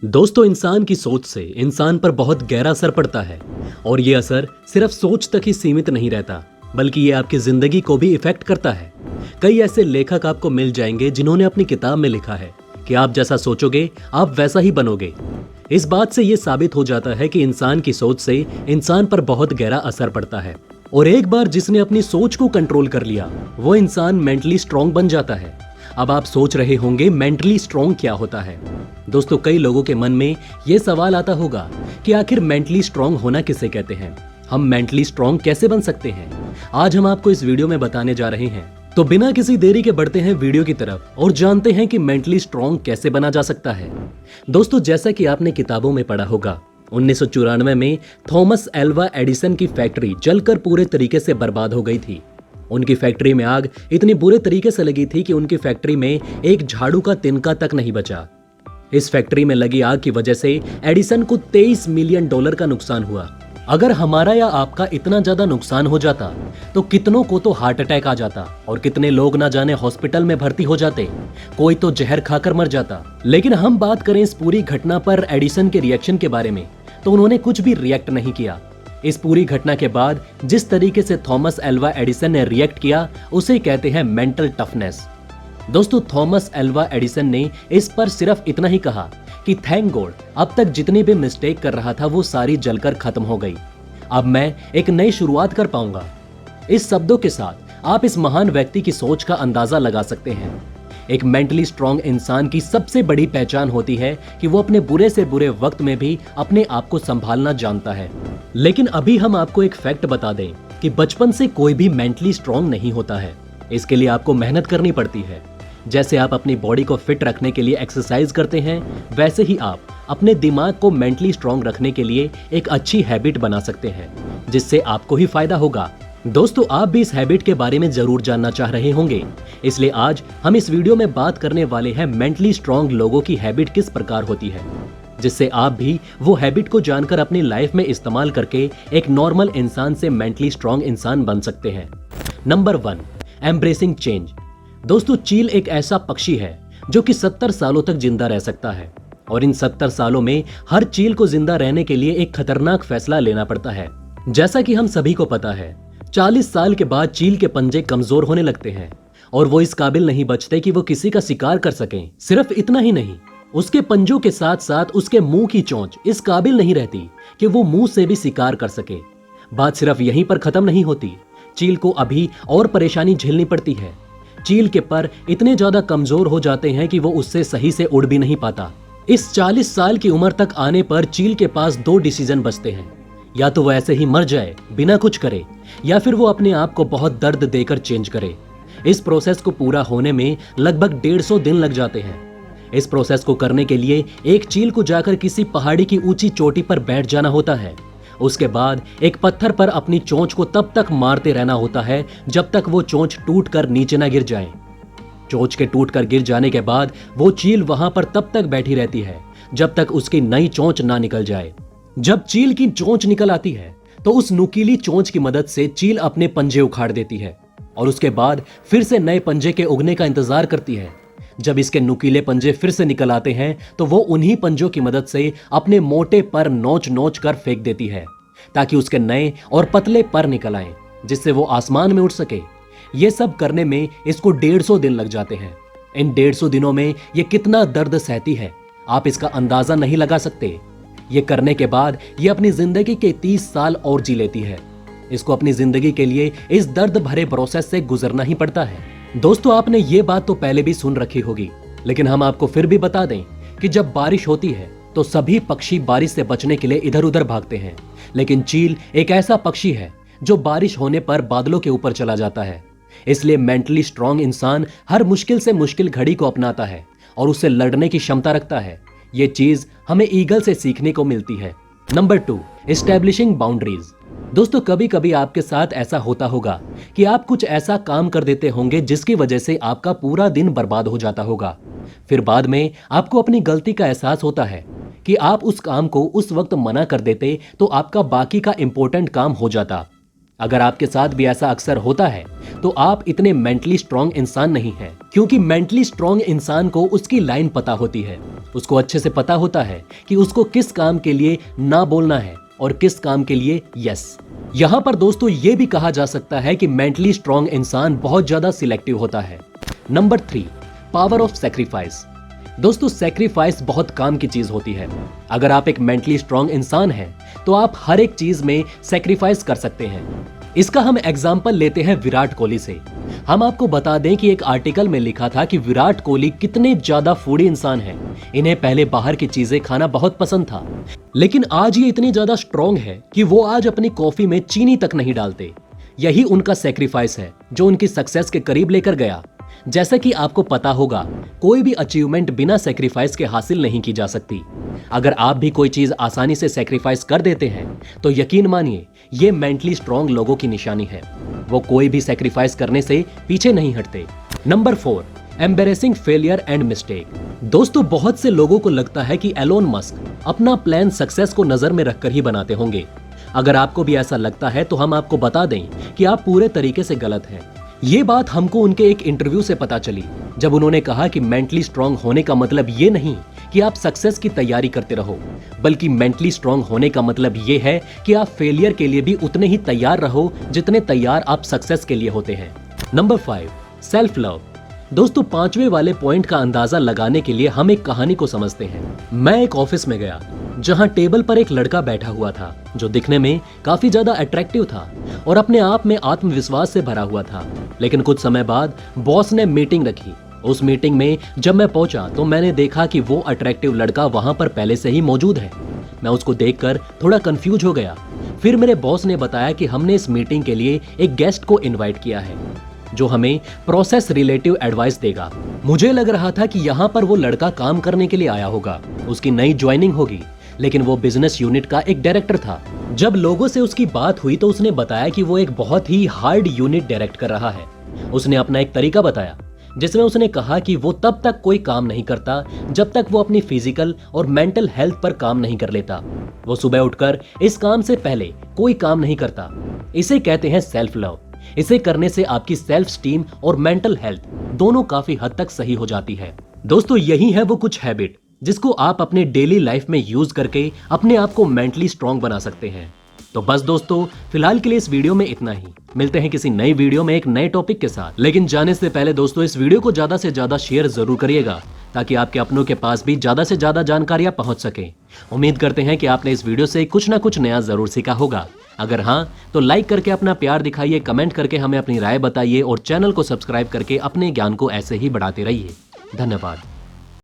दोस्तों, इंसान की सोच से इंसान पर बहुत गहरा असर पड़ता है। और ये असर सिर्फ सोच तक ही सीमित नहीं रहता, बल्कि ये आपकी जिंदगी को भी इफेक्ट करता है। कई ऐसे लेखक आपको मिल जाएंगे जिन्होंने अपनी किताब में लिखा है कि आप जैसा सोचोगे आप वैसा ही बनोगे। इस बात से ये साबित हो जाता है कि इंसान की सोच से इंसान पर बहुत गहरा असर पड़ता है। और एक बार जिसने अपनी सोच को कंट्रोल कर लिया, वो इंसान मेंटली स्ट्रांग बन जाता है। अब आप सोच रहे होंगे मेंटली स्ट्रांग क्या होता है। दोस्तों, कई लोगों के मन में ये सवाल आता होगा कि आखिर मेंटली स्ट्रांग होना किसे कहते हैं, हम मेंटली स्ट्रांग कैसे बन सकते हैं। आज हम आपको इस वीडियो में बताने जा रहे हैं। तो बिना किसी देरी के बढ़ते हैं वीडियो की तरफ और जानते हैं कि मेंटली स्ट्रांग कैसे बना जा सकता है। दोस्तों, जैसा कि आपने किताबों में पढ़ा होगा, 1994 में थॉमस एल्वा एडिसन की फैक्ट्री जलकर पूरे तरीके से बर्बाद हो गई थी। उनकी फैक्ट्री में आग इतनी बुरे तरीके से लगी थी कि उनकी फैक्ट्री में एक झाड़ू का तिनका तक नहीं बचा। इस फैक्ट्री में लगी आग की वजह से एडिसन को $23 मिलियन का नुकसान हुआ। अगर हमारा या आपका इतना ज्यादा नुकसान हो जाता तो कितनों को तो हार्ट अटैक आ जाता और कितने लोग ना जाने हॉस्पिटल में भर्ती हो जाते, कोई तो जहर खाकर मर जाता। लेकिन हम बात करें इस पूरी घटना पर एडिसन के रिएक्शन के बारे में, तो उन्होंने कुछ भी रिएक्ट नहीं किया। इस पूरी घटना के बाद जिस तरीके से थॉमस एल्वा एडिसन ने रिएक्ट किया, उसे कहते हैं मेंटल टफनेस। दोस्तों, थॉमस एल्वा एडिसन ने इस पर सिर्फ इतना ही कहा कि थैंक गॉड, अब तक जितनी भी मिस्टेक कर रहा था वो सारी जलकर खत्म हो गई। अब मैं एक नई शुरुआत कर पाऊंगा। इस शब्दों के साथ आप इस महान व्यक्ति की सोच का अंदाजा लगा सकते हैं। एक मेंटली स्ट्रांग इंसान की सबसे बड़ी पहचान होती है कि वो अपने बुरे से बुरे वक्त में भी अपने आप को संभालना जानता है। लेकिन अभी हम आपको एक फैक्ट बता दें कि बचपन से कोई भी मेंटली स्ट्रांग नहीं होता है। इसके लिए आपको मेहनत करनी पड़ती है। जैसे आप अपनी बॉडी को फिट रखने के लिए एक्सरसाइज करते हैं, वैसे ही आप अपने दिमाग को मेंटली स्ट्रांग रखने के लिए एक अच्छी हैबिट बना सकते हैं, जिससे आपको ही फायदा होगा। दोस्तों, आप भी इस हैबिट के बारे में जरूर जानना चाह रहे होंगे, इसलिए आज हम इस वीडियो में बात करने वाले हैं मेंटली स्ट्रांग लोगों की हैबिट किस प्रकार होती है, जिससे आप भी वो हैबिट को जानकर अपनी लाइफ में इस्तेमाल करके एक नॉर्मल इंसान से मेंटली स्ट्रांग इंसान बन सकते हैं। Number 1, embracing change. दोस्तों, चील एक ऐसा पक्षी है जो कि 70 सालों तक जिंदा रह सकता है, और इन 70 सालों में हर चील को जिंदा रहने के लिए एक खतरनाक फैसला लेना पड़ता है। जैसा कि हम सभी को पता है, 40 साल के बाद चील के पंजे कमजोर होने लगते हैं और वो इस काबिल नहीं बचते कि वो किसी का शिकार कर सकें। सिर्फ इतना ही नहीं, उसके पंजों के साथ साथ उसके मुंह की चोंच इस काबिल नहीं रहती कि वो मुंह से भी शिकार कर सके। बात सिर्फ यहीं पर खत्म नहीं होती, चील को अभी और परेशानी झेलनी पड़ती है। चील के पर इतने ज्यादा कमजोर हो जाते हैं कि वो उससे सही से उड़ भी नहीं पाता। इस 40 साल की उम्र तक आने पर चील के पास 2 डिसीजन बचते हैं, या तो वो ऐसे ही मर जाए बिना कुछ करे, या फिर वो अपने आप को बहुत दर्द देकर चेंज करे। इस प्रोसेस को पूरा होने में लगभग 150 दिन लग जाते हैं। इस प्रोसेस को करने के लिए एक चील को जाकर किसी पहाड़ी की ऊंची चोटी पर बैठ जाना होता है। उसके बाद एक पत्थर पर अपनी चोंच को तब तक मारते रहना होता है जब तक वो चोंच टूट कर नीचे न गिर जाए। चोंच के टूट कर गिर जाने के बाद वो चील वहां पर तब तक बैठी रहती है जब तक उसकी नई चोंच ना निकल जाए। जब चील की चोंच निकल आती है तो उस नुकीली चोंच की मदद से चील अपने पंजे उखाड़ देती है और उसके बाद फिर से नए पंजे के उगने का इंतजार करती है। जब इसके नुकीले पंजे फिर से निकल आते हैं तो वो उन्हीं पंजों की मदद से अपने मोटे पर नोच नोच कर फेंक देती है ताकि उसके नए और पतले पर निकल आए, जिससे वो आसमान में उड़ सके। ये सब करने में इसको 150 दिन लग जाते हैं। इन 150 दिनों में ये कितना दर्द सहती है, आप इसका अंदाजा नहीं लगा सकते। ये करने के बाद ये अपनी जिंदगी के 30 साल और जी लेती है। इसको अपनी जिंदगी के लिए इस दर्द भरे प्रोसेस से गुजरना ही पड़ता है। दोस्तों, आपने ये बात तो पहले भी सुन रखी होगी, लेकिन हम आपको फिर भी बता दें कि जब बारिश होती है तो सभी पक्षी बारिश से बचने के लिए इधर उधर भागते हैं, लेकिन चील एक ऐसा पक्षी है जो बारिश होने पर बादलों के ऊपर चला जाता है। इसलिए मेंटली स्ट्रांग इंसान हर मुश्किल से मुश्किल घड़ी को अपनाता है और उससे लड़ने की क्षमता रखता है। ये चीज हमें ईगल से सीखने को मिलती है। Number 2, establishing boundaries. दोस्तों, कभी कभी आपके साथ ऐसा होता होगा कि आप कुछ ऐसा काम कर देते होंगे जिसकी वजह से आपका पूरा दिन बर्बाद हो जाता होगा। फिर बाद में आपको अपनी गलती का एहसास होता है कि आप उस काम को उस वक्त मना कर देते तो आपका बाकी का इंपॉर्टेंट काम हो जाता। अगर आपके साथ भी ऐसा अक्सर होता है तो आप इतने मेंटली स्ट्रांग इंसान नहीं हैं, क्योंकि मेंटली स्ट्रांग इंसान को उसकी लाइन पता होती है। उसको अच्छे से पता होता है कि उसको किस काम के लिए ना बोलना है और किस काम के लिए यस। यहां पर दोस्तों ये भी कहा जा सकता है कि मेंटली स्ट्रांग इंसान बहुत ज्यादा सिलेक्टिव होता है। Number 3, power of sacrifice. दोस्तों सैक्रिफाइस बहुत काम की चीज होती है। अगर आप एक मेंटली स्ट्रांग इंसान हैं तो आप हर एक चीज में सैक्रिफाइस कर सकते हैं। इसका हम एग्जाम्पल लेते हैं विराट कोहली से। हम आपको बता दें कि एक आर्टिकल में लिखा था कि विराट कोहली कितने ज्यादा फूडी इंसान हैं। इन्हें पहले बाहर की चीजें खाना बहुत पसंद था, लेकिन आज ये इतनी ज्यादा स्ट्रांग है कि वो आज अपनी कॉफी में चीनी तक नहीं डालते। यही उनका सैक्रिफाइस है जो उनकी सक्सेस के करीब लेकर गया। जैसा कि आपको पता होगा, कोई भी अचीवमेंट बिना सैक्रिफाइस के हासिल नहीं की जा सकती। अगर आप भी कोई चीज आसानी से सैक्रिफाइस कर देते हैं तो यकीन मानिए ये मेंटली स्ट्रांग लोगों की निशानी है। वो कोई भी सैक्रिफाइस करने से पीछे नहीं हटते। Number 4, embarrassing failure and mistake. दोस्तों बहुत से लोगों को लगता है कि एलोन मस्क अपना प्लान सक्सेस को नजर में रखकर ही बनाते होंगे। अगर आपको भी ऐसा लगता है तो हम आपको बता दें कि आप पूरे तरीके से गलत हैं। ये बात हमको उनके एक इंटरव्यू से पता चली, जब उन्होंने कहा कि मेंटली स्ट्रांग होने का मतलब ये नहीं कि आप सक्सेस की तैयारी करते रहो, बल्कि मेंटली स्ट्रांग होने का मतलब ये है कि आप फेलियर के लिए भी उतने ही तैयार रहो जितने तैयार आप सक्सेस के लिए होते हैं। Number 5, self love. दोस्तों 5वें वाले पॉइंट का अंदाजा लगाने के लिए हम एक कहानी को समझते हैं। मैं एक ऑफिस में गया जहां टेबल पर एक लड़का बैठा हुआ था जो दिखने में काफी ज्यादा अट्रैक्टिव था और अपने आप में आत्मविश्वास से भरा हुआ था। लेकिन कुछ समय बाद बॉस ने मीटिंग रखी। उस मीटिंग में जब मैं पहुंचा तो मैंने देखा कि वो अट्रैक्टिव लड़का वहां पर पहले से ही मौजूद है। मैं उसको देखकर थोड़ा कंफ्यूज हो गया। फिर मेरे बॉस ने बताया कि हमने इस मीटिंग के लिए एक गेस्ट को इन्वाइट किया है जो हमें प्रोसेस रिलेटिव एडवाइस देगा। मुझे लग रहा था कि यहाँ पर वो लड़का काम करने के लिए आया होगा, उसकी नई ज्वाइनिंग होगी, लेकिन वो बिजनेस यूनिट का एक डायरेक्टर था। जब लोगों से उसकी बात हुई तो उसने बताया कि वो एक बहुत ही हार्ड यूनिट डायरेक्ट कर रहा है। उसने अपना एक तरीका बताया जिसमें उसने कहा कि वो तब तक कोई काम नहीं करता जब तक वो अपनी फिजिकल और मेंटल हेल्थ पर काम नहीं कर लेता। वो सुबह उठकर इस काम से पहले कोई काम नहीं करता। इसे कहते हैं सेल्फ लव। इसे करने से आपकी सेल्फ स्टीम और मेंटल हेल्थ दोनों काफी हद तक सही हो जाती है। दोस्तों यही है वो कुछ हैबिट जिसको आप अपने डेली लाइफ में यूज करके अपने आप को मेंटली स्ट्रांग बना सकते हैं। तो बस दोस्तों फिलहाल के लिए इस वीडियो में इतना ही। मिलते हैं किसी नई वीडियो में एक नए टॉपिक के साथ। लेकिन जाने से पहले दोस्तों इस वीडियो को ज्यादा से ज्यादा शेयर जरूर करिएगा ताकि आपके अपनों के पास भी ज्यादा से ज्यादा जानकारियां पहुंच सके। उम्मीद करते हैं कि आपने इस वीडियो से कुछ ना कुछ नया जरूर सीखा होगा। अगर हाँ तो लाइक करके अपना प्यार दिखाइए, कमेंट करके हमें अपनी राय बताइए और चैनल को सब्सक्राइब करके अपने ज्ञान को ऐसे ही बढ़ाते रहिए। धन्यवाद।